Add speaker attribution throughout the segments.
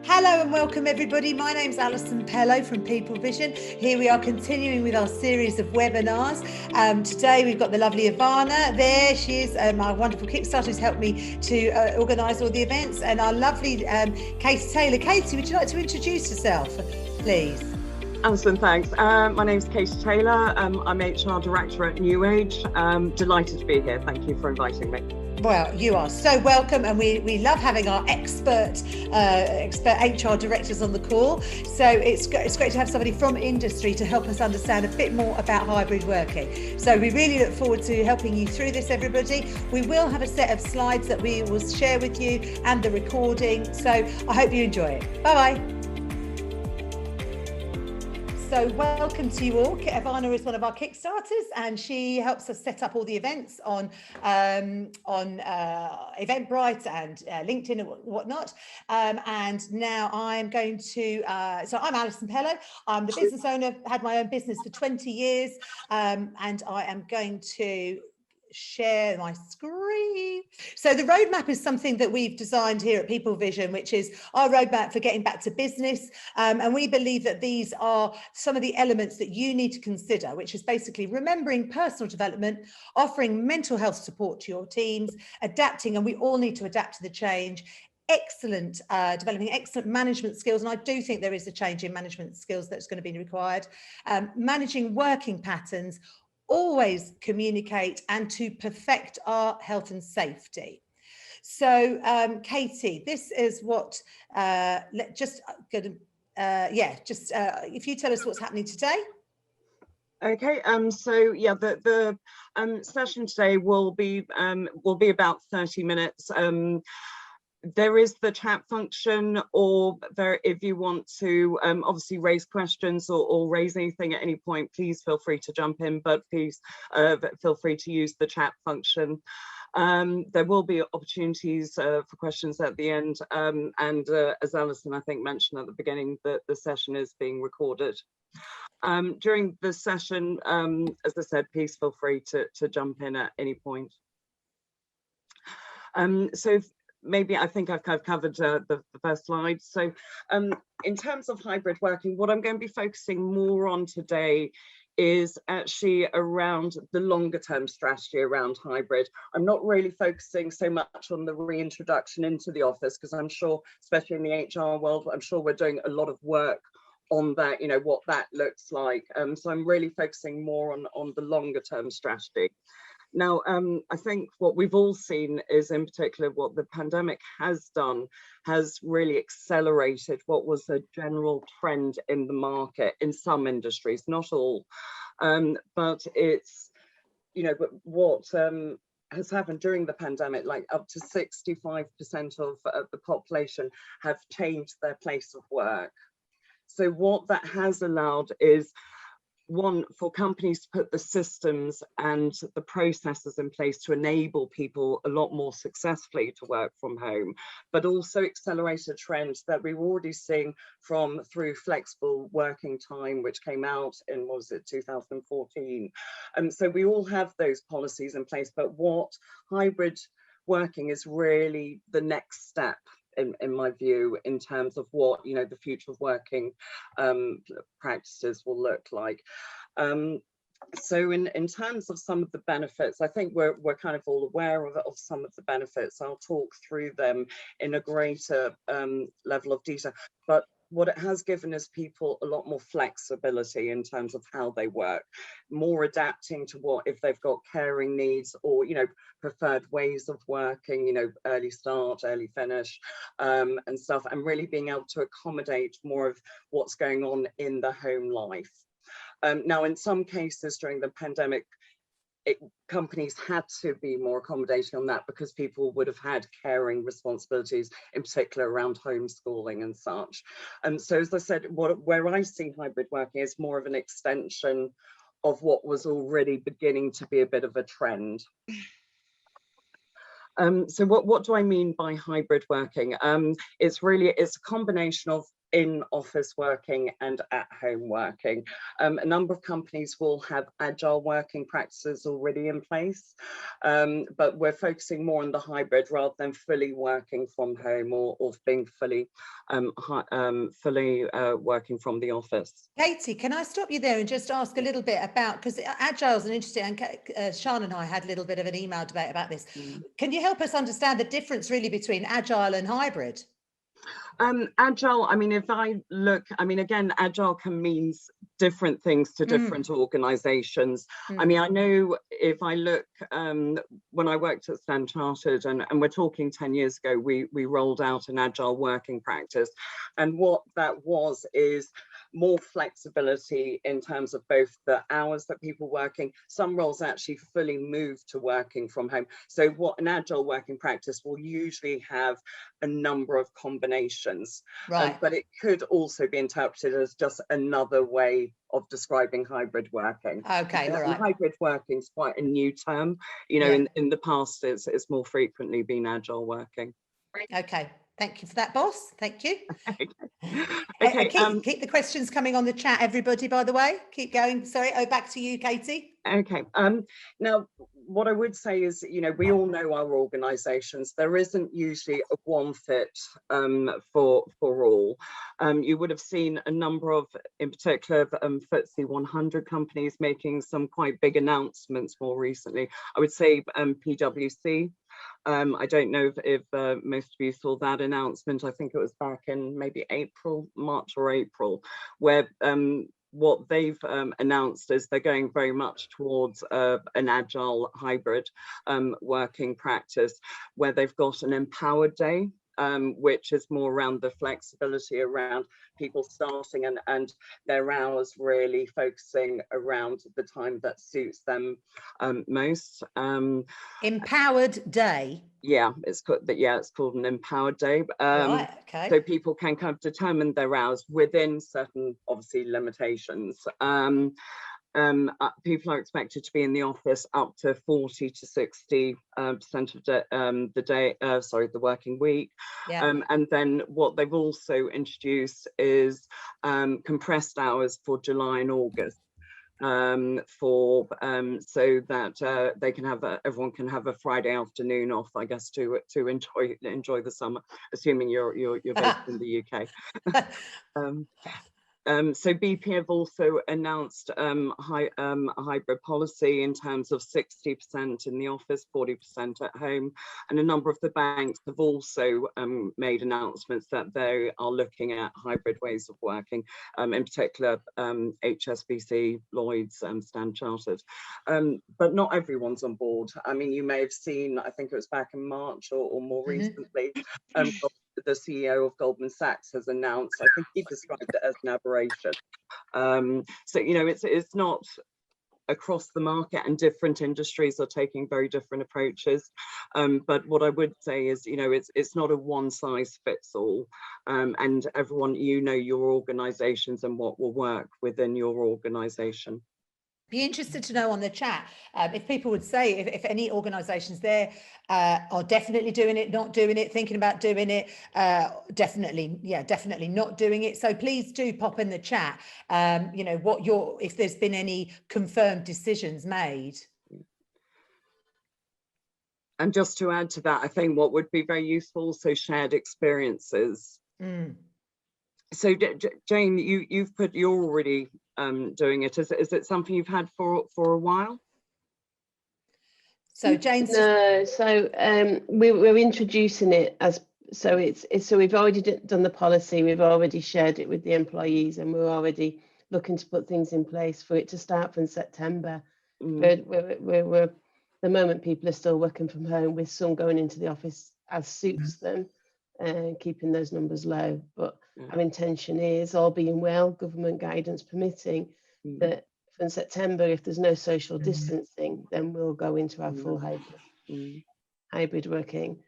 Speaker 1: Hello and welcome everybody. My name's Alison Pello from People Vision. Here we are continuing with our series of webinars. Today we've got the lovely Ivana there. She is my wonderful Kickstarter who's helped me to organise all the events, and our lovely Katie Taylor. Katie, would you like to introduce yourself, please?
Speaker 2: Alison, thanks. My name's Katie Taylor. I'm HR Director at New Age. Delighted to be here. Thank you for inviting me.
Speaker 1: Well, you are so welcome, and we love having our expert HR directors on the call. So it's great to have somebody from industry to help us understand a bit more about hybrid working. So we really look forward to helping you through this, everybody. We will have a set of slides that we will share with you and the recording. So I hope you enjoy it. Bye-bye. So welcome to you all. Ivana is one of our Kickstarters, and she helps us set up all the events on Eventbrite and LinkedIn and whatnot. And now I'm going to, so I'm Alison Pello. I'm the business owner, had my own business for 20 years, and I am going to share my screen. So the roadmap is something that we've designed here at People Vision, which is our roadmap for getting back to business. And we believe that these are some of the elements that you need to consider, which is basically remembering personal development, offering mental health support to your teams, adapting, and we all need to adapt to the change, developing excellent management skills, and I do think there is a change in management skills that's going to be required, managing working patterns, always communicate, and to perfect our health and safety. So Katie, this is what if you tell us what's happening today.
Speaker 2: Okay, so yeah, the session today will be about 30 minutes. There is the chat function, or there, if you want to obviously raise questions or raise anything at any point, please feel free to jump in, but please feel free to use the chat function. There will be opportunities for questions at the end, and as Alison I think mentioned at the beginning, that the session is being recorded. During the session, as I said, please feel free to jump in at any point. Maybe I think I've kind of covered the first slide. So in terms of hybrid working, what I'm going to be focusing more on today is actually around the longer term strategy around hybrid. I'm not really focusing so much on the reintroduction into the office, because I'm sure, especially in the HR world, I'm sure we're doing a lot of work on that, you know, what that looks like. So I'm really focusing more on the longer term strategy. Now, I think what we've all seen is, in particular, what the pandemic has done has really accelerated what was a general trend in the market in some industries, not all, but it's, you know, but what has happened during the pandemic, like up to 65% of the population have changed their place of work. So what that has allowed is, one, for companies to put the systems and the processes in place to enable people a lot more successfully to work from home, but also accelerated trends that we were already seeing through flexible working time, which came out in, what was it, 2014. So we all have those policies in place, but what hybrid working is really the next step, in my view, in terms of what, you know, the future of working practices will look like. So in terms of some of the benefits, I think we're kind of all aware of some of the benefits. I'll talk through them in a greater level of detail, but what it has given is people a lot more flexibility in terms of how they work, more adapting to what, if they've got caring needs, or, you know, preferred ways of working, you know, early start, early finish, and stuff, and really being able to accommodate more of what's going on in the home life. Now, in some cases during the pandemic, companies had to be more accommodating on that, because people would have had caring responsibilities, in particular around homeschooling and such. And so, as I said, where I see hybrid working is more of an extension of what was already beginning to be a bit of a trend. So what do I mean by hybrid working? It's a combination of in office working and at home working. A number of companies will have agile working practices already in place, but we're focusing more on the hybrid rather than fully working from home or being fully working from the office.
Speaker 1: Katie, can I stop you there and just ask a little bit about, because agile is an interesting, and Sean and I had a little bit of an email debate about this. Can you help us understand the difference really between agile and hybrid?
Speaker 2: Agile, I mean, if I look, I mean, again, agile can mean different things to different organizations. I mean, I know if I look, when I worked at Standard Chartered, and we're talking 10 years ago, we rolled out an agile working practice. And what that was is more flexibility in terms of both the hours that people working. Some roles actually fully move to working from home. So what an agile working practice will usually have a number of combinations,
Speaker 1: right?
Speaker 2: But it could also be interpreted as just another way of describing hybrid working.
Speaker 1: Okay, all right.
Speaker 2: Hybrid working is quite a new term. You know, in the past, it's more frequently been agile working.
Speaker 1: Okay. Thank you for that, boss. Thank you.
Speaker 2: Okay.
Speaker 1: Keep the questions coming on the chat, everybody, by the way. Keep going. Sorry. Oh, back to you, Katie.
Speaker 2: Okay. Now, what I would say is, you know, we all know our organisations. There isn't usually a one fit for all. You would have seen a number of, in particular, FTSE 100 companies making some quite big announcements more recently. I would say PwC. I don't know if most of you saw that announcement. I think it was back in maybe March or April, where what they've announced is they're going very much towards an agile hybrid working practice, where they've got an empowered day, which is more around the flexibility around people starting and their hours really focusing around the time that suits them most.
Speaker 1: Empowered day.
Speaker 2: Yeah, it's called an empowered day.
Speaker 1: Right, okay.
Speaker 2: So people can kind of determine their hours within certain, obviously, limitations. People are expected to be in the office up to 40 to 60% of the working week.
Speaker 1: Yeah.
Speaker 2: And then what they've also introduced is compressed hours for July and August. So that they can have everyone can have a Friday afternoon off, I guess, to enjoy the summer, assuming you're based in the UK. So BP have also announced a hybrid policy in terms of 60% in the office, 40% at home, and a number of the banks have also made announcements that they are looking at hybrid ways of working, in particular HSBC, Lloyds, Standard Chartered. But not everyone's on board. I mean, you may have seen, I think it was back in March or more recently, the CEO of Goldman Sachs has announced, I think he described it as an aberration. So, you know, it's not across the market, and different industries are taking very different approaches. But what I would say is, you know, it's not a one size fits all, and everyone, you know, your organizations and what will work within your organization.
Speaker 1: Be interested to know on the chat if people would say if any organizations there are definitely doing it, not doing it, thinking about doing it, definitely not doing it. So please do pop in the chat, you know, if there's been any confirmed decisions made.
Speaker 2: And just to add to that, I think what would be very useful, also shared experiences. So Jane, you're already doing it. Is it something you've had for a while?
Speaker 1: So Jane's
Speaker 3: no. So we're introducing it as so we've already done the policy. We've already shared it with the employees, and we're already looking to put things in place for it to start from September. But we're the moment people are still working from home, with some going into the office as suits them, and keeping those numbers low. But our intention is, all being well, government guidance permitting, that from September, if there's no social distancing, then we'll go into our full hybrid working.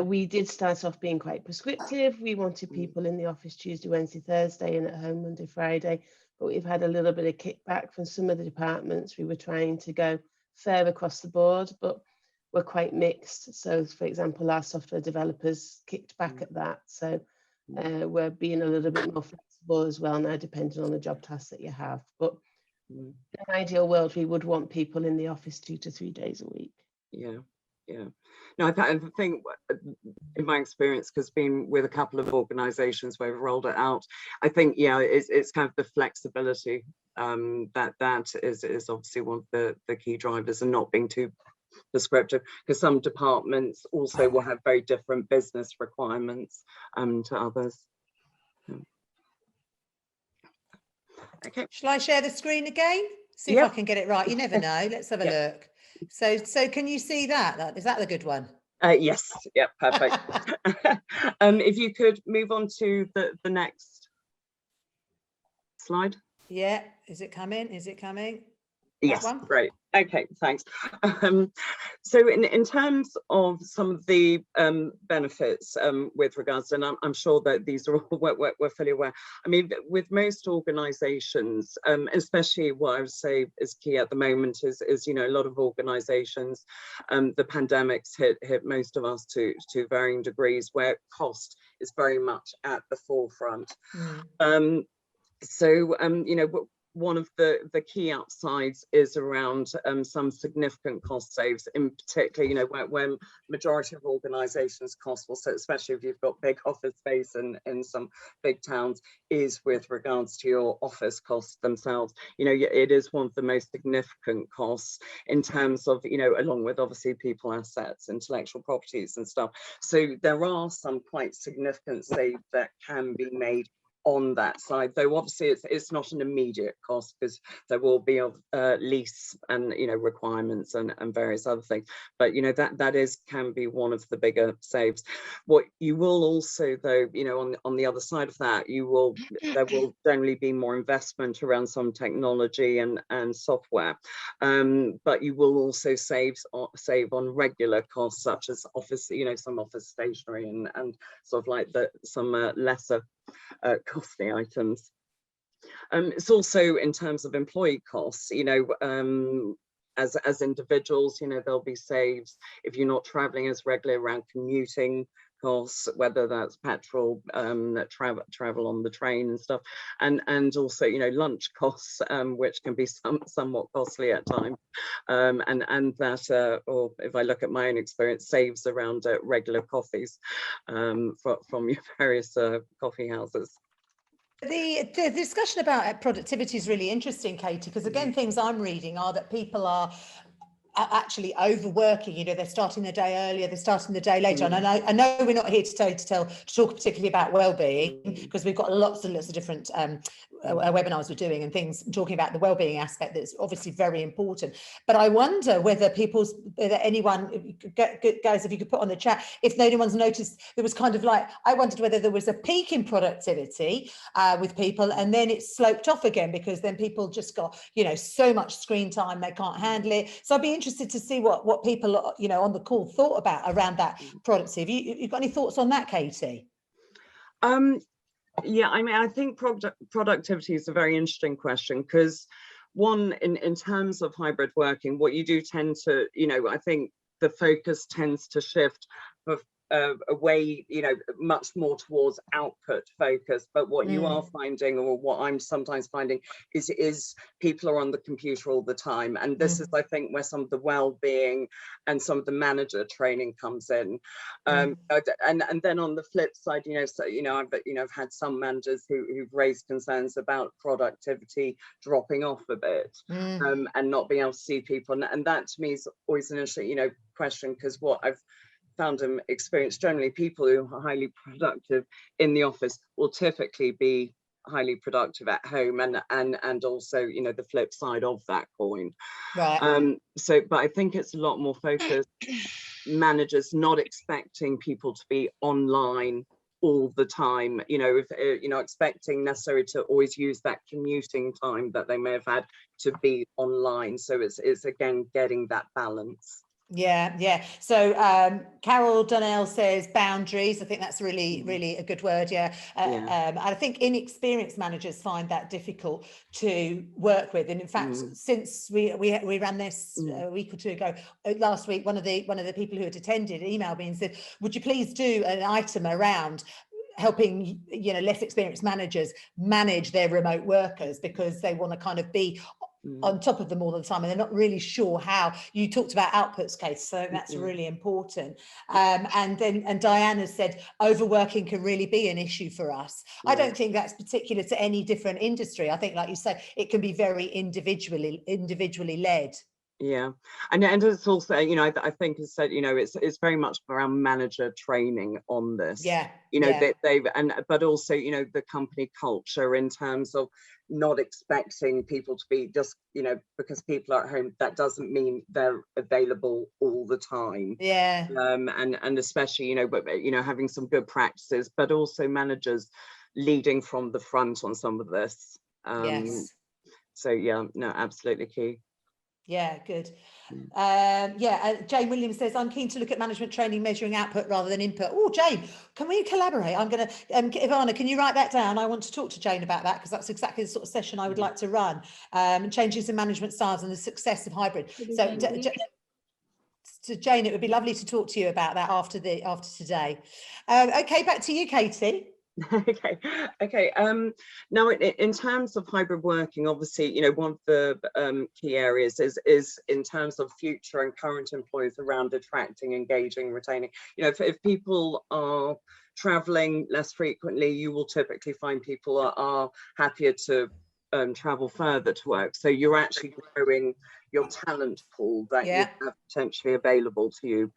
Speaker 3: We did start off being quite prescriptive. We wanted people in the office Tuesday, Wednesday, Thursday, and at home Monday, Friday. But we've had a little bit of kickback from some of the departments. We were trying to go fair across the board, but we're quite mixed. So, for example, our software developers kicked back at that. So we're being a little bit more flexible as well now, depending on the job tasks that you have. But in an ideal world, we would want people in the office 2 to 3 days a week.
Speaker 2: Yeah, yeah. No, I think in my experience, because being with a couple of organisations where we've rolled it out, I think, yeah, it's kind of the flexibility that is obviously one of the key drivers, and not being too prescriptive, because some departments also will have very different business requirements to others. Okay.
Speaker 1: Shall I share the screen again? See if I can get it right. You never know. Let's have a look. So can you see that? Is that the good one?
Speaker 2: Yes. Yeah. Perfect. If you could move on to the next slide.
Speaker 1: Yeah. Is it coming? Is it coming?
Speaker 2: Yes, great. Okay, thanks. So in terms of some of the benefits with regards, and I'm sure that these are all we're fully aware. I mean, with most organisations, especially what I would say is key at the moment is a lot of organisations, the pandemic's hit most of us to varying degrees, where cost is very much at the forefront. One of the key upsides is around some significant cost saves, in particular, when majority of organisations cost, also especially if you've got big office space in some big towns, is with regards to your office costs themselves. It is one of the most significant costs in terms of, along with obviously people assets, intellectual properties and stuff. So there are some quite significant saves that can be made on that side, though obviously it's not an immediate cost, because there will be lease and requirements and various other things, but that can be one of the bigger saves. What you will also, though, on the other side of that, there will generally be more investment around some technology and software, but you will also save on regular costs, such as office, some office stationery and sort of like some lesser costly items. It's also in terms of employee costs, as individuals, there'll be saves if you're not traveling as regularly around commuting costs, whether that's petrol, travel on the train and stuff, and also lunch costs, which can be somewhat costly at times, and that, or if I look at my own experience, saves around regular coffees from your various coffee houses.
Speaker 1: The discussion about productivity is really interesting, Katie, because again, things I'm reading are that people are actually overworking. They're starting the day earlier, they're starting the day later. And I know we're not here to talk particularly about well-being, because we've got lots and lots of different webinars we're doing and things talking about the well-being aspect that's obviously very important. But I wonder whether anyone, guys, if you could put on the chat, if anyone's noticed there was kind of like, I wondered whether there was a peak in productivity with people, and then it sloped off again, because then people just got so much screen time they can't handle it. So I'd be interested to see what people on the call thought about around that productivity. You've got any thoughts on that, Katie?
Speaker 2: Yeah, I mean, I think productivity is a very interesting question, because one, in terms of hybrid working, what you do tend to, I think the focus tends to shift away, much more towards output focus. But what you are finding, or what I'm sometimes finding, is people are on the computer all the time, and this is, I think, where some of the well-being and some of the manager training comes in. And then on the flip side, I've had some managers who've raised concerns about productivity dropping off a bit, and not being able to see people, and that to me is always an interesting question, because what I've found and experienced, generally people who are highly productive in the office will typically be highly productive at home, and also the flip side of that coin. Right. But I think it's a lot more focused. Managers not expecting people to be online all the time, if expecting necessarily to always use that commuting time that they may have had to be online. So it's again getting that balance.
Speaker 1: Yeah. So Carol Donnell says boundaries. I think that's really a good word. I think inexperienced managers find that difficult to work with. And in fact, since we ran this a week or two ago, last week, one of the people who had attended emailed me and said, would you please do an item around helping, less experienced managers manage their remote workers, because they want to kind of be on top of them all the time, and they're not really sure how. You talked about outputs, Kate, so that's really important. And Diana said overworking can really be an issue for us. I don't think that's particular to any different industry. I think, like you say, it can be very individually led.
Speaker 2: Yeah, and it's also, I think it's said, it's very much around manager training on this.
Speaker 1: Yeah,
Speaker 2: but also, the company culture in terms of not expecting people to be just, because people are at home, that doesn't mean they're available all the time.
Speaker 1: Yeah.
Speaker 2: And especially, having some good practices, but also managers leading from the front on some of this.
Speaker 1: Yes.
Speaker 2: So yeah, no, absolutely key.
Speaker 1: Yeah, good. Jane Williams says, I'm keen to look at management training measuring output rather than input. Oh, Jane, can we collaborate? I'm going to, Ivana, can you write that down? I want to talk to Jane about that, because that's exactly the sort of session I would like to run. Changes in management styles and the success of hybrid. So Jane, it would be lovely to talk to you about that after today. Okay, back to you, Katie.
Speaker 2: Okay. Now, in terms of hybrid working, obviously, one of the key areas is in terms of future and current employees around attracting, engaging, retaining. If people are traveling less frequently, you will typically find people are happier to travel further to work. So you're actually growing your talent pool that you have potentially available to you.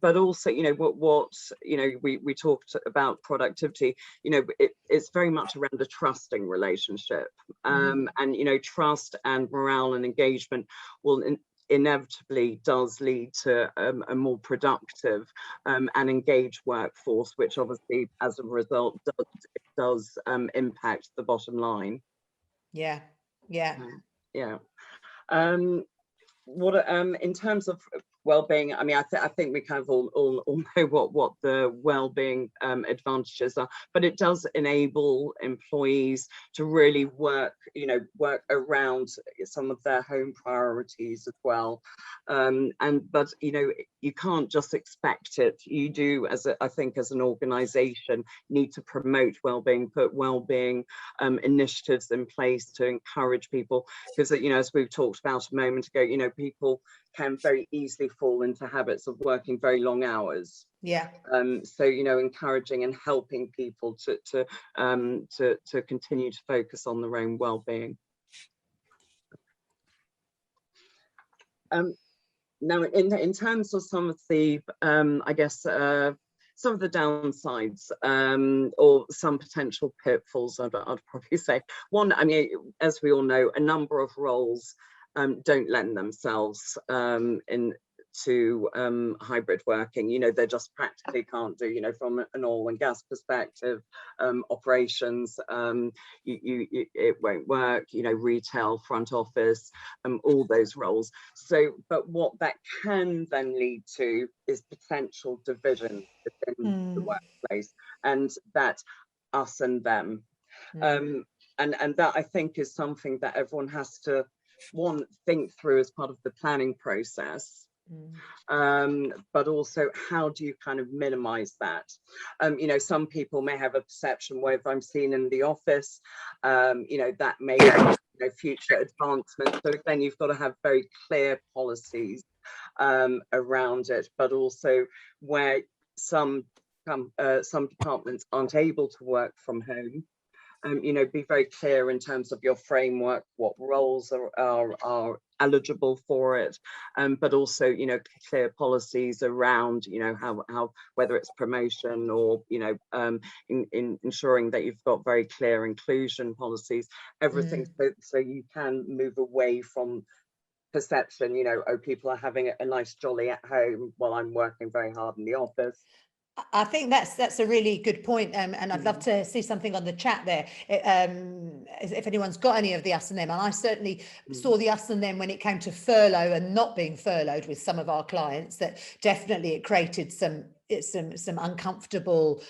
Speaker 2: But also, we talked about productivity, it's very much around a trusting relationship. And, trust and morale and engagement will inevitably does lead to a more productive and engaged workforce, which obviously, as a result, does impact the bottom line.
Speaker 1: Yeah.
Speaker 2: What in terms of well-being, I mean, I think we kind of all know what the well-being advantages are, but it does enable employees to really work around some of their home priorities as well. But you can't just expect it. You do, I think as an organization, need to promote well-being, put well-being initiatives in place to encourage people, because as we've talked about a moment ago, people can very easily fall into habits of working very long hours.
Speaker 1: Yeah.
Speaker 2: So encouraging and helping people to continue to focus on their own well-being. Now, in terms of some of the some of the downsides or some potential pitfalls, I'd probably say. One, I mean, as we all know, a number of roles don't lend themselves to hybrid working. They just practically can't do, from an oil and gas perspective, operations, it won't work, retail, front office, all those roles. So, but what that can then lead to is potential division within the workplace, and that us and them. And that, I think, is something that everyone has to think through as part of the planning process. But also, how do you kind of minimize that? Some people may have a perception where, if I'm seen in the office, that may future advancement. So again, you've got to have very clear policies around it, but also where some departments aren't able to work from home. Be very clear in terms of your framework, what roles are eligible for it, but also, clear policies around, how whether it's promotion or, in ensuring that you've got very clear inclusion policies, everything, so you can move away from perception, oh, people are having a nice jolly at home while I'm working very hard in the office.
Speaker 1: I think that's a really good point, and I'd love to see something on the chat there, if anyone's got any of the us and them. And I certainly saw the us and them when it came to furlough and not being furloughed with some of our clients. That definitely it created some uncomfortable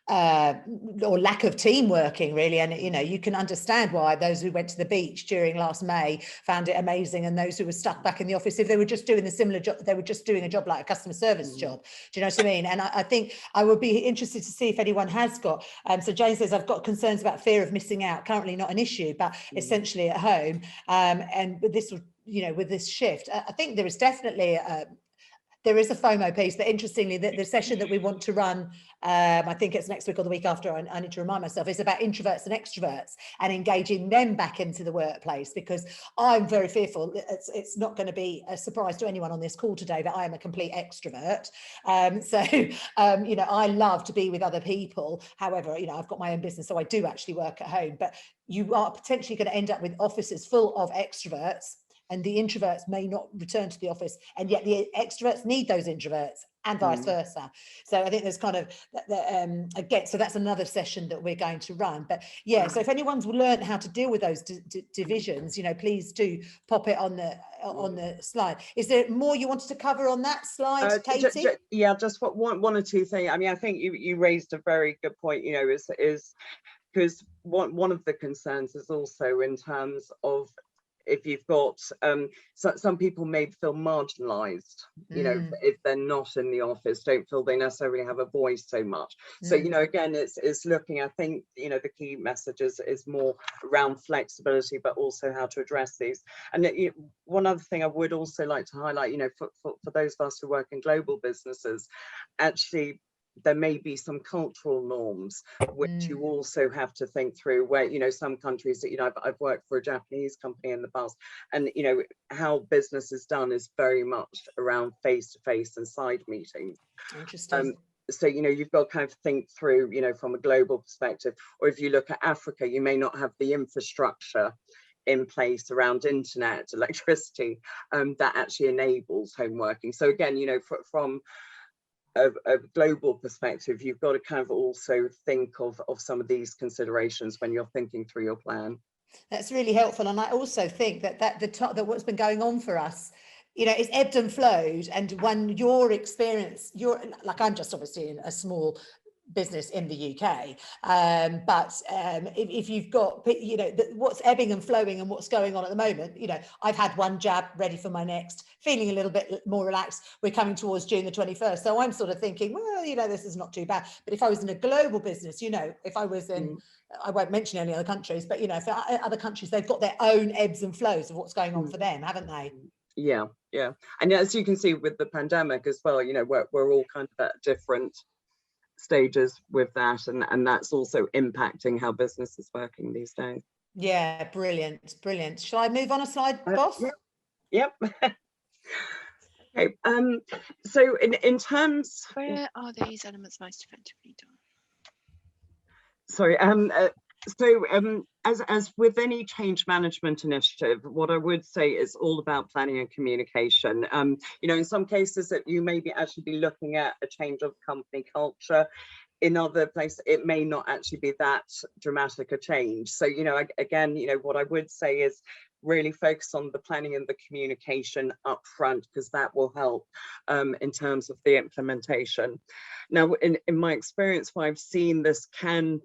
Speaker 1: or lack of team working, really. And you know, you can understand why those who went to the beach during last May found it amazing, and those who were stuck back in the office, if they were just doing the similar job, they were just doing a job like a customer service job. Do you know what I mean? And I think I would be interested to see if anyone has got, so Jane says, I've got concerns about fear of missing out. Currently not an issue, but essentially at home. And with this, you know, with this shift, I think there is definitely there is a FOMO piece, but interestingly, the session that we want to run, I think it's next week or the week after, I need to remind myself, is about introverts and extroverts and engaging them back into the workplace, because I'm very fearful. It's not going to be a surprise to anyone on this call today that I am a complete extrovert. You know, I love to be with other people. However, you know, I've got my own business, so I do actually work at home, but you are potentially going to end up with offices full of extroverts, and the introverts may not return to the office, and yet the extroverts need those introverts, and vice versa. So I think there's kind of again, so that's another session that we're going to run. But yeah, so if anyone's learned how to deal with those divisions, you know, please do pop it on the slide. Is there more you wanted to cover on that slide, Katie?
Speaker 2: Yeah, just one or two things. I mean, I think you raised a very good point, you know, is because one of the concerns is also in terms of, if you've got some people may feel marginalized, you know, if they're not in the office, don't feel they necessarily have a voice so much. So, you know, again, it's looking, I think, you know, the key message is more around flexibility, but also how to address these. And one other thing I would also like to highlight, you know, for those of us who work in global businesses, actually, there may be some cultural norms which you also have to think through, where, you know, some countries that, you know, I've worked for a Japanese company in the past, and, you know, how business is done is very much around face-to-face and side meetings.
Speaker 1: Interesting.
Speaker 2: So, you know, you've got to kind of think through, you know, from a global perspective, or if you look at Africa, you may not have the infrastructure in place around internet, electricity, that actually enables home working. So again, you know, from a global perspective, you've got to kind of also think of some of these considerations when you're thinking through your plan.
Speaker 1: That's really helpful. And I also think that what's been going on for us, you know, it's ebbed and flowed. And when your experience, like, I'm just obviously in a small business in the UK, but if you've got, you know, what's ebbing and flowing and what's going on at the moment, you know, I've had one jab, ready for my next, feeling a little bit more relaxed. We're coming towards June the 21st, so I'm sort of thinking, well, you know, this is not too bad. But if I was in a global business, you know, if I was in, I won't mention any other countries, but, you know, for other countries, they've got their own ebbs and flows of what's going on for them, haven't they?
Speaker 2: Yeah, and as you can see with the pandemic as well, you know, we're all kind of at different stages with that, and that's also impacting how business is working these days.
Speaker 1: Yeah, brilliant. Shall I move on a slide, boss?
Speaker 2: Yep. Okay, so in terms,
Speaker 4: where are these elements most effectively done?
Speaker 2: Sorry, as with any change management initiative, what I would say is all about planning and communication. You know, in some cases that you may actually be looking at a change of company culture. In other places, it may not actually be that dramatic a change. So, you know, again, you know, what I would say is really focus on the planning and the communication up front, because that will help in terms of the implementation. Now, in my experience, what I've seen, this can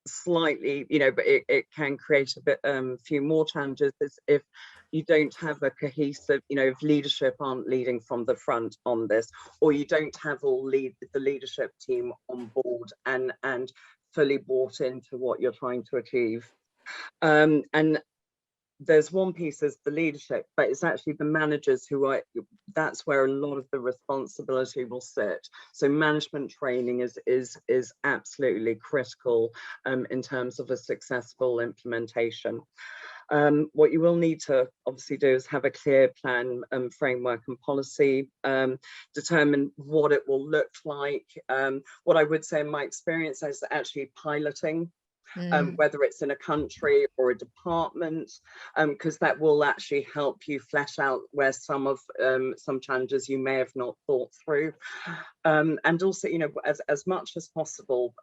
Speaker 2: slightly, you know, but it can create a bit few more challenges is if you don't have a cohesive, you know, if leadership aren't leading from the front on this, or you don't have the leadership team on board and fully bought into what you're trying to achieve. And there's one piece is the leadership, but it's actually the managers that's where a lot of the responsibility will sit. So management training is absolutely critical in terms of a successful implementation. What you will need to obviously do is have a clear plan, framework and policy, determine what it will look like. What I would say in my experience is actually piloting, whether it's in a country or a department, because that will actually help you flesh out where some challenges you may have not thought through. And also, you know, as much as possible,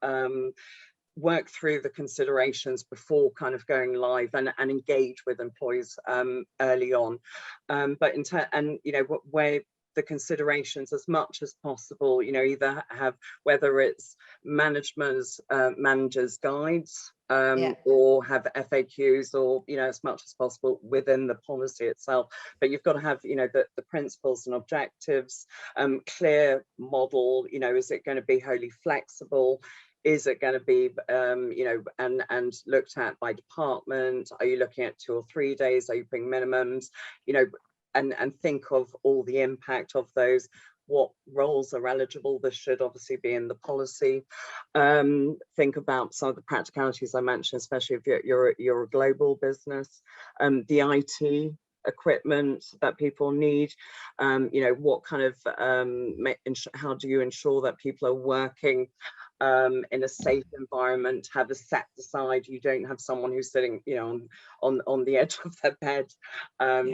Speaker 2: work through the considerations before kind of going live and engage with employees early on. But you know, where the considerations as much as possible, you know, either have, whether it's managers guides, or have FAQs, or, you know, as much as possible within the policy itself. But you've got to have, you know, the principles and objectives, clear model, you know, is it going to be wholly flexible? Is it going to be, you know, and looked at by department? Are you looking at 2 or 3 days? Are you putting minimums? You know, and think of all the impact of those. What roles are eligible? This should obviously be in the policy. Think about some of the practicalities I mentioned, especially if you're a global business. The IT equipment that people need, you know, what kind of how do you ensure that people are working in a safe environment, have a set aside, you don't have someone who's sitting, you know, on the edge of their bed.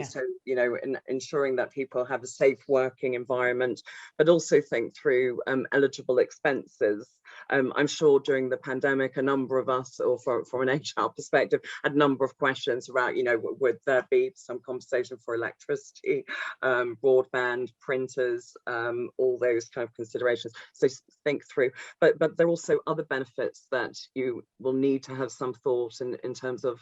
Speaker 2: So, you know, ensuring that people have a safe working environment, but also think through eligible expenses. I'm sure during the pandemic, a number of us, or from an HR perspective, had a number of questions about, you know, would there be some compensation for electricity, broadband, printers, all those kind of considerations. So think through, but there are also other benefits that you will need to have some thought in terms of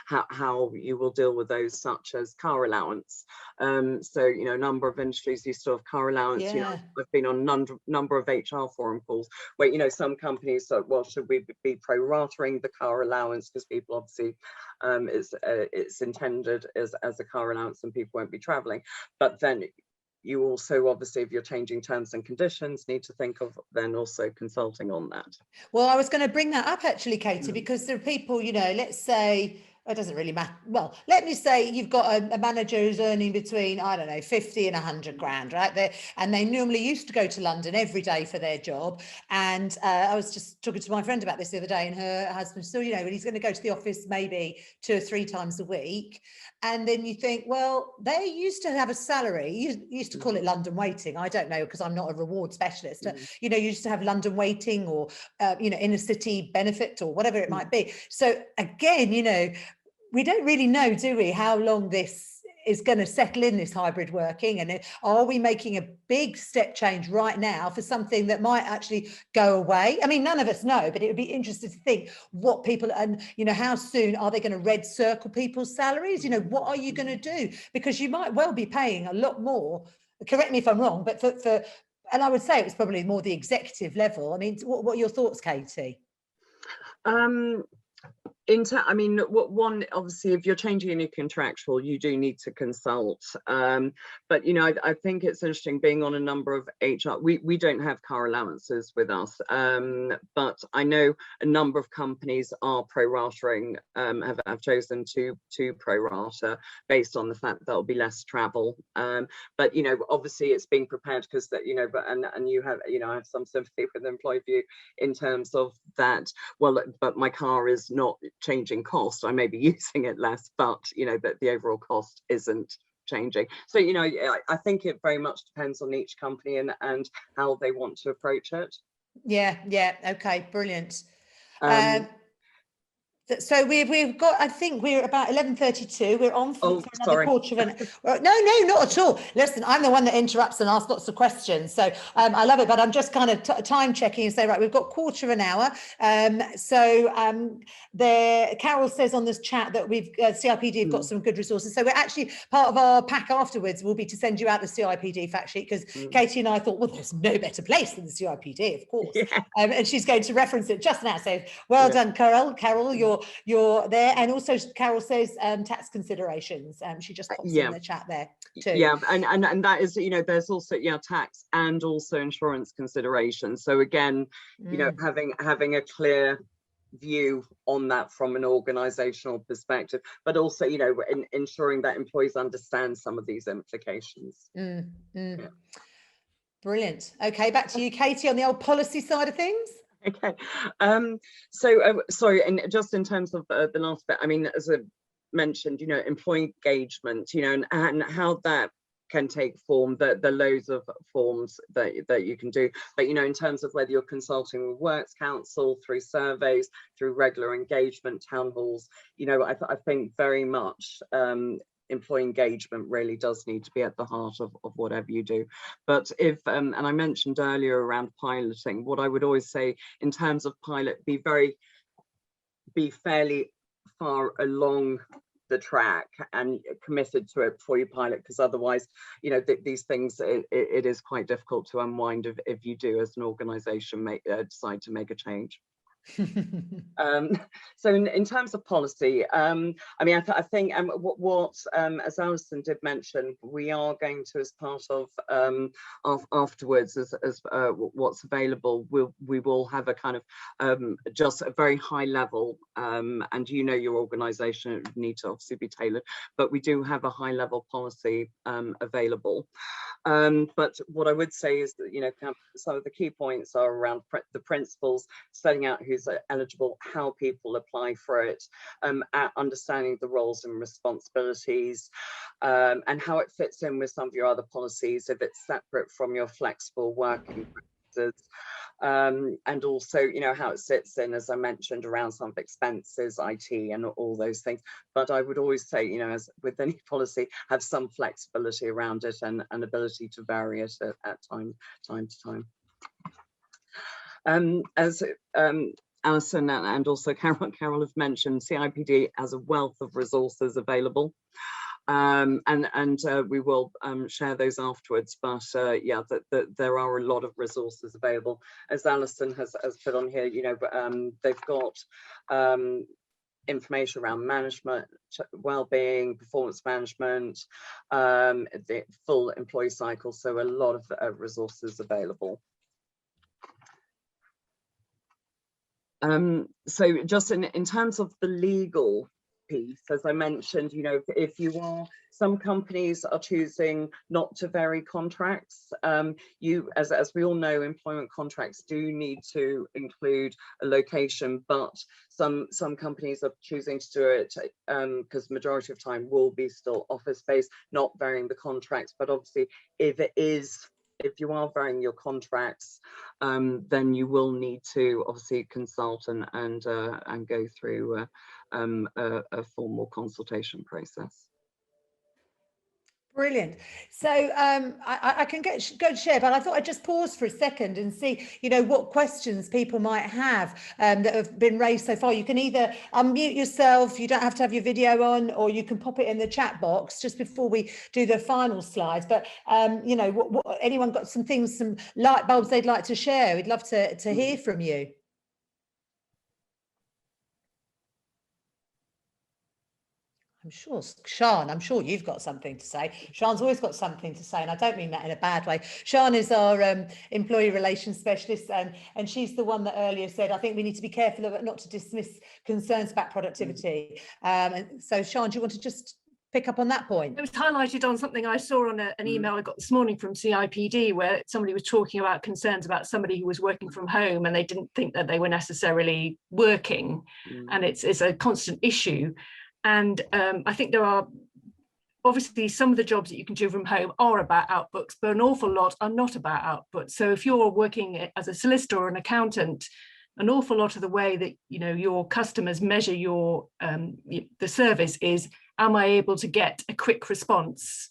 Speaker 2: how you will deal with those, such as car allowance. So, you know, a number of industries used to have car allowance. You know, I've been on number of HR forum calls where, you know, some companies thought, well, should we be pro-ratering the car allowance, because people obviously it's intended as a car allowance and people won't be traveling. But then you also, obviously, if you're changing terms and conditions, need to think of then also consulting on that.
Speaker 1: Well, I was going to bring that up actually, Katie, because there are people, you know, let's say, it doesn't really matter. Well, let me say you've got a manager who's earning between, I don't know, 50 and 100 grand, right? And they normally used to go to London every day for their job. And I was just talking to my friend about this the other day, and her husband still, you know, he's going to go to the office maybe 2 or 3 times a week. And then you think, well, they used to have a salary. You used to call it London waiting. I don't know, because I'm not a reward specialist. You know, you used to have London waiting, or, you know, inner city benefit, or whatever it might be. So again, you know, we don't really know, do we, how long this is going to settle in, this hybrid working, and are we making a big step change right now for something that might actually go away? I mean, none of us know, but it would be interesting to think what people, and, you know, how soon are they going to red circle people's salaries? You know, what are you going to do? Because you might well be paying a lot more, correct me if I'm wrong, but for and I would say it was probably more the executive level. I mean, what are your thoughts, Katie?
Speaker 2: I mean, one, obviously, if you're changing any contractual, you do need to consult. But, you know, I think it's interesting being on a number of HR. We don't have car allowances with us, but I know a number of companies are pro-ratering, have chosen to pro-rata based on the fact that there'll be less travel. But, you know, obviously it's being prepared, because that, you know, and you have, you know, I have some sympathy with the employee view in terms of that. Well, but my car is not changing cost. I may be using it less, but, you know, that the overall cost isn't changing. So, you know, I think it very much depends on each company and how they want to approach it. Yeah, okay, brilliant. So we've got, I think we're about 11:32. We're on for another quarter of an hour. No, not at all. Listen, I'm the one that interrupts and asks lots of questions. So I love it, but I'm just kind of time checking and say, right, we've got quarter of an hour. Carol says on this chat that we've CIPD have got some good resources. So we're actually, part of our pack afterwards will be to send you out the CIPD fact sheet, because Katie and I thought, well, there's no better place than the CIPD, of course. And she's going to reference it just now. So well done, Carol, you're there. And also Carol says tax considerations. She just pops in the chat there too. Yeah, and that is, you know, there's also tax and also insurance considerations. So again, you know, having a clear view on that from an organizational perspective, but also, you know, ensuring that employees understand some of these implications. Brilliant. Okay, back to you, Katie, on the old policy side of things. Okay, sorry, and just in terms of the last bit, I mean, as I mentioned, you know, employee engagement, you know, and how that can take form, the loads of forms that you can do, but, you know, in terms of whether you're consulting with Works Council, through surveys, through regular engagement, town halls, you know, I think very much employee engagement really does need to be at the heart of whatever you do. But if, and I mentioned earlier around piloting, what I would always say in terms of pilot, be fairly far along the track and committed to it before you pilot, because otherwise, you know, these things, it is quite difficult to unwind if you do as an organization decide to make a change. So in terms of policy, I mean, I think what as Alison did mention, we are going to, as part of afterwards, as what's available, we will have a kind of just a very high level, and you know, your organisation would need to obviously be tailored, but we do have a high level policy available. But what I would say is that, you know, some of the key points are around the principles, setting out who's eligible, how people apply for it, understanding the roles and responsibilities, and how it fits in with some of your other policies, if it's separate from your flexible working practices. And also, you know, how it sits in, as I mentioned, around some of expenses, IT, and all those things. But I would always say, you know, as with any policy, have some flexibility around it and an ability to vary it at time to time. As Alison and also Carol have mentioned, CIPD has a wealth of resources available. And we will share those afterwards, but yeah, there are a lot of resources available. As Alison has put on here, you know, they've got information around management, well-being, performance management, the full employee cycle, so a lot of resources available. So just in terms of the legal piece, as I mentioned, you know, if you are, some companies are choosing not to vary contracts. As we all know, employment contracts do need to include a location, but some companies are choosing to do it because majority of time will be still office based, not varying the contracts. But obviously, if you are varying your contracts, then you will need to obviously consult and go through a formal consultation process.
Speaker 1: Brilliant. So I can go and share, but I thought I'd just pause for a second and see, you know, what questions people might have that have been raised so far. You can either unmute yourself, you don't have to have your video on, or you can pop it in the chat box just before we do the final slides. But, you know, what anyone got some things, some light bulbs they'd like to share? We'd love to hear from you. I'm sure, Sian, I'm sure you've got something to say. Sian's always got something to say, and I don't mean that in a bad way. Sian is our employee relations specialist, and she's the one that earlier said, I think we need to be careful of not to dismiss concerns about productivity. And so, Sian, do you want to just pick up on that point?
Speaker 5: It was highlighted on something I saw on an email I got this morning from CIPD, where somebody was talking about concerns about somebody who was working from home and they didn't think that they were necessarily working. And it's a constant issue. And I think there are, obviously, some of the jobs that you can do from home are about outputs, but an awful lot are not about outputs. So if you're working as a solicitor or an accountant, an awful lot of the way that, you know, your customers measure your the service is, am I able to get a quick response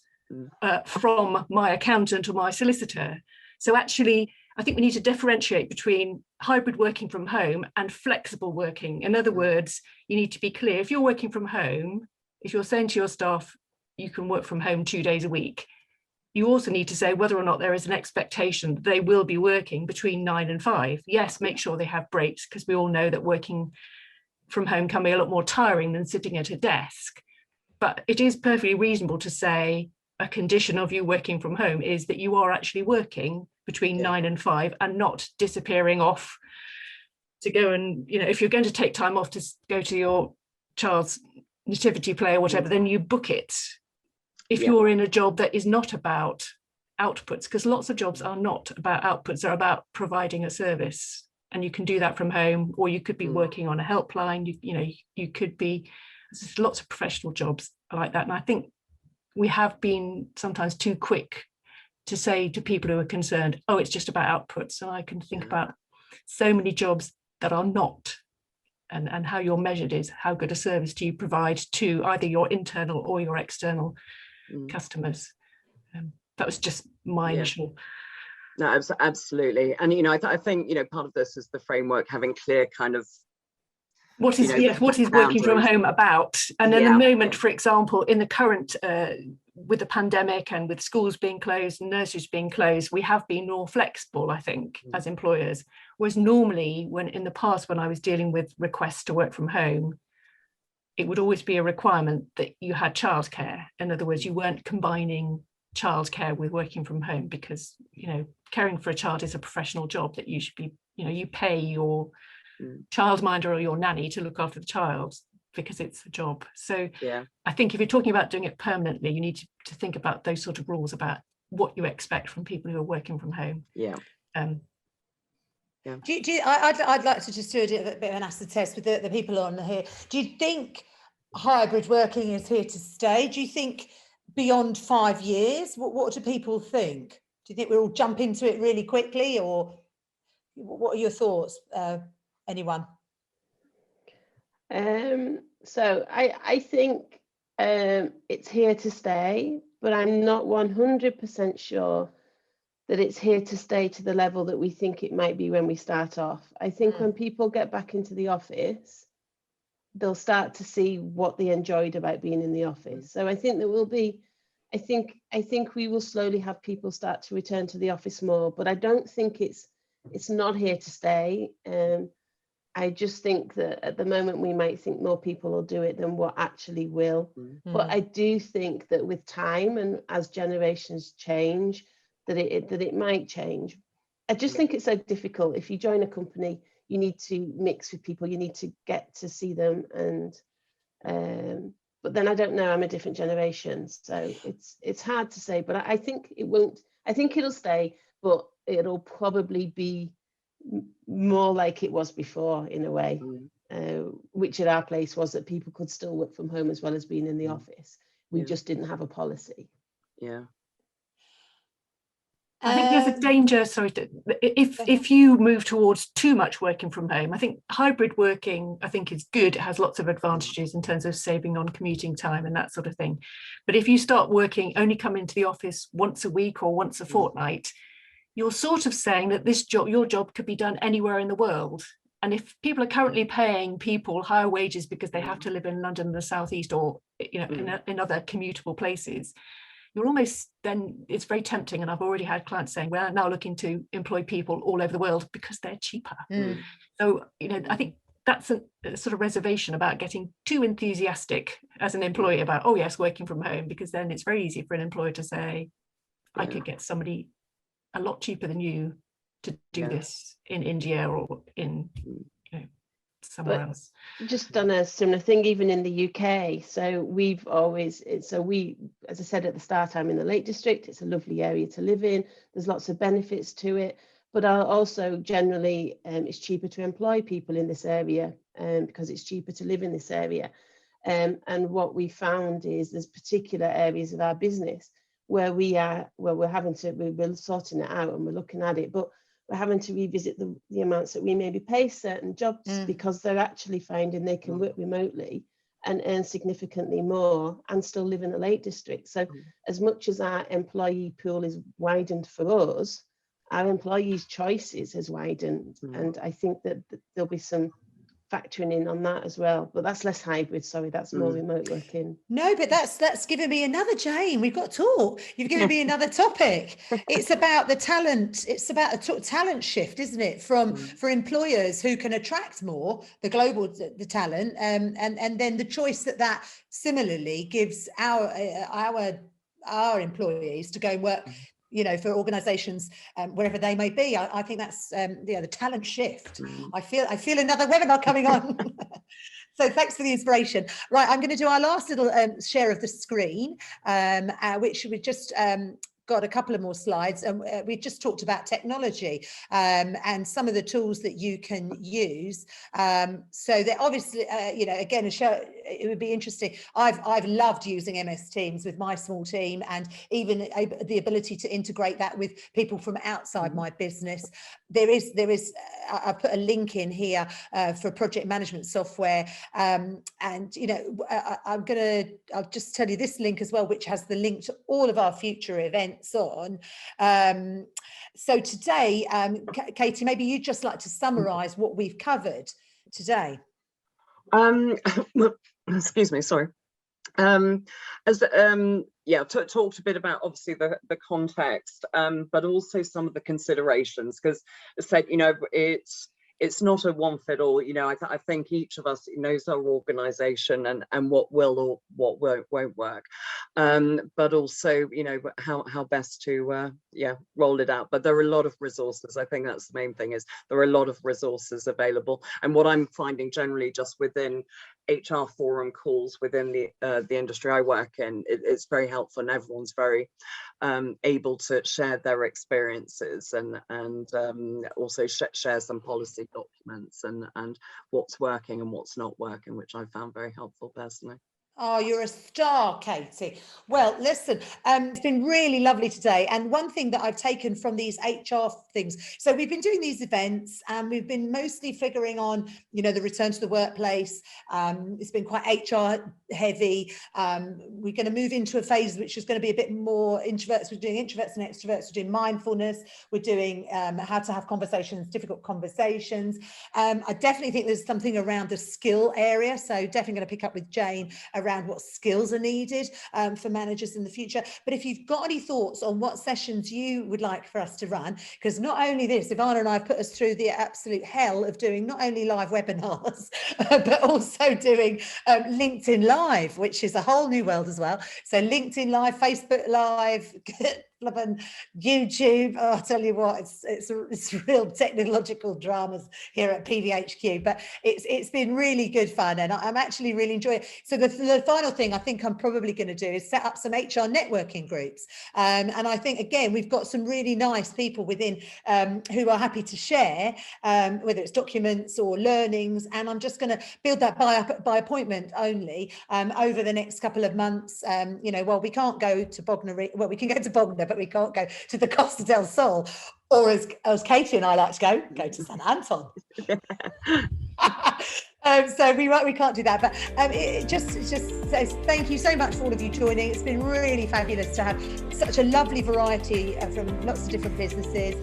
Speaker 5: from my accountant or my solicitor? So actually, I think we need to differentiate between hybrid working from home and flexible working. In other words, you need to be clear. If you're working from home, if you're saying to your staff, you can work from home 2 days a week, you also need to say whether or not there is an expectation that they will be working between 9 and 5. Yes, make sure they have breaks, because we all know that working from home can be a lot more tiring than sitting at a desk. But it is perfectly reasonable to say a condition of you working from home is that you are actually working between 9 and 5 and not disappearing off to go and, you know, if you're going to take time off to go to your child's nativity play or whatever, then you book it. If you're in a job that is not about outputs, because lots of jobs are not about outputs, they're about providing a service, and you can do that from home, or you could be working on a helpline, you know, you could be, there's lots of professional jobs like that. And I think we have been sometimes too quick to say to people who are concerned, oh, it's just about outputs. And I can think about so many jobs that are not and how you're measured is how good a service do you provide to either your internal or your external customers. That was just my initial.
Speaker 2: No, absolutely. And, you know, I think, you know, part of this is the framework having clear kind of
Speaker 5: what is what is working from home about. And in the moment, for example, in the current with the pandemic and with schools being closed and nurseries being closed, we have been more flexible, I think, as employers. Whereas normally, when in the past, when I was dealing with requests to work from home, it would always be a requirement that you had childcare. In other words, you weren't combining childcare with working from home, because, you know, caring for a child is a professional job that you should be, you know, you pay your childminder or your nanny to look after the child because it's a job. So I think if you're talking about doing it permanently, you need to think about those sort of rules about what you expect from people who are working from home.
Speaker 1: I'd like to just do a bit of an acid test with the people on here. Do you think hybrid working is here to stay? Do you think beyond 5 years, what do people think? Do you think we'll all jump into it really quickly, or what are your thoughts? Anyone?
Speaker 3: So I think it's here to stay, but I'm not 100% sure that it's here to stay to the level that we think it might be when we start off. I think when people get back into the office, they'll start to see what they enjoyed about being in the office. So I think there will be, I think we will slowly have people start to return to the office more, but I don't think it's not here to stay. I just think that at the moment we might think more people will do it than what actually will. But I do think that with time and as generations change, that it might change. I just think it's so difficult. If you join a company, you need to mix with people, you need to get to see them, and but then I don't know, I'm a different generation, so it's hard to say. But I think it won't. I think it'll stay, but it'll probably be more like it was before, in a way, which at our place was that people could still work from home as well as being in the office. We just didn't have a policy.
Speaker 5: I think there's a danger, if you move towards too much working from home. I think hybrid working, I think, is good. It has lots of advantages in terms of saving on commuting time and that sort of thing. But if you start working, only come into the office once a week or once a fortnight, you're sort of saying that this job, your job, could be done anywhere in the world. And if people are currently paying people higher wages because they have to live in London and the southeast, or, you know, in other commutable places, you're almost, then it's very tempting. And I've already had clients saying, we're now looking to employ people all over the world because they're cheaper. So, you know, I think that's a sort of reservation about getting too enthusiastic as an employee about, oh yes, working from home, because then it's very easy for an employer to say, I could get somebody a lot cheaper than you to do this in India or in, you know, somewhere else.
Speaker 3: Just done a similar thing even in the UK. So we've always, as I said at the start, I'm in the Lake District. It's a lovely area to live in. There's lots of benefits to it, but also generally it's cheaper to employ people in this area because it's cheaper to live in this area. And what we found is there's particular areas of our business where we're sorting it out and we're looking at it, but we're having to revisit the amounts that we maybe pay certain jobs because they're actually finding they can work remotely and earn significantly more and still live in the Lake District. So as much as our employee pool is widened for us, our employees' choices has widened. And I think that there'll be some factoring in on that as well, but that's less hybrid. Sorry, that's more remote working.
Speaker 1: No, but that's given me another, Jane. We've got to talk. You've given me another topic. It's about the talent. It's about a talent shift, isn't it? For employers who can attract more, the talent, and then the choice that similarly gives our employees to go and work, you know, for organisations wherever they may be. I think that's the talent shift. I feel another webinar coming on. So thanks for the inspiration. Right, I'm going to do our last little share of the screen, which we just got a couple of more slides, and we just talked about technology and some of the tools that you can use. So they're obviously, you know, again, it would be interesting. I've loved using MS Teams with my small team, and even the ability to integrate that with people from outside my business. There is I put a link in here for project management software, and you know, I'll just tell you this link as well, which has the link to all of our future events on. So today, Katie, maybe you'd just like to summarize what we've covered today.
Speaker 2: Well, excuse me, sorry. Talked a bit about obviously the context, but also some of the considerations, because as I said, you know, it's not a one fit all. You know, I think each of us knows our organisation and what will or what won't work, but also, you know, how best to roll it out. But there are a lot of resources. I think that's the main thing, is there are a lot of resources available. And what I'm finding generally just within HR forum calls within the industry I work in, it's very helpful, and everyone's very able to share their experiences and also share some policy documents and what's working and what's not working, which I found very helpful personally.
Speaker 1: Oh, you're a star, Katie. Well, listen, it's been really lovely today. And one thing that I've taken from these HR things, so we've been doing these events and we've been mostly figuring on, you know, the return to the workplace. It's been quite HR heavy. We're going to move into a phase which is going to be a bit more introverts. We're doing introverts and extroverts. We're doing mindfulness. We're doing how to have conversations, difficult conversations. I definitely think there's something around the skill area. So definitely going to pick up with Jane around what skills are needed for managers in the future. But if you've got any thoughts on what sessions you would like for us to run, because not only this, Ivana and I have put us through the absolute hell of doing not only live webinars, but also doing LinkedIn Live, which is a whole new world as well. So LinkedIn Live, Facebook Live, and YouTube. Oh, I'll tell you what, it's real technological dramas here at PVHQ, but it's been really good fun, and I'm actually really enjoying it. So the final thing I think I'm probably going to do is set up some HR networking groups, and I think again we've got some really nice people within who are happy to share, whether it's documents or learnings, and I'm just going to build that by appointment only over the next couple of months. You know, well, we can't go to Bognor, well, we can go to Bognor, but we can't go to the Costa del Sol, or as Katie and I like to go to St Anton. So we can't do that, but it just says thank you so much for all of you joining. It's been really fabulous to have such a lovely variety from lots of different businesses.